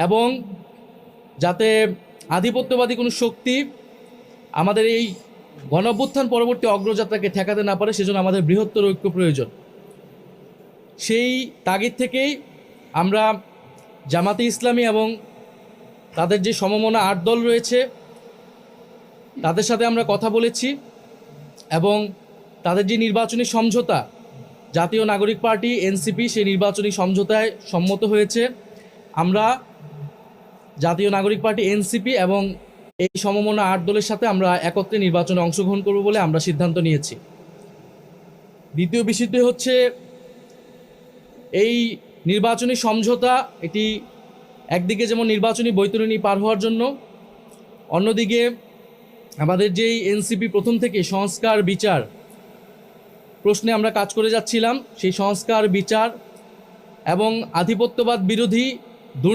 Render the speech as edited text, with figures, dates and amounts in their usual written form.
এবং যাতে আধিপত্যবাদী কোনো শক্তি আমাদের এই গণঅভ্যুত্থান পরবর্তী অগ্রযাত্রাকে ঠেকাতে না পারে, সেজন্য আমাদের বৃহত্তর ঐক্য প্রয়োজন। সেই তাগিদ থেকেই আমরা জামাতে ইসলামী এবং তাদের যে সমমনা 8 দল রয়েছে তাদের সাথে আমরা কথা বলেছি এবং তাদের যে নির্বাচনী সমঝোতা, জাতীয় নাগরিক পার্টি এনসিপি সেই নির্বাচনী সমঝোতায় সম্মত হয়েছে। আমরা জাতীয় নাগরিক পার্টি এনসিপি এবং এই সমমনা 8 দলের সাথে আমরা একত্রে নির্বাচনে অংশগ্রহণ করব বলে আমরা সিদ্ধান্ত নিয়েছি। দ্বিতীয় বিষয়টি হচ্ছে এই নির্বাচনী সমঝোতা, এটি একদিকে যেমন নির্বাচনী বৈতরণী পার হওয়ার জন্য, অন্যদিকে আমাদের যেই এনসিপি প্রথম থেকে সংস্কার বিচার প্রশ্নে আমরা কাজ করে যাচ্ছিলাম, সেই সংস্কার বিচার এবং আধিপত্যবাদ বিরোধী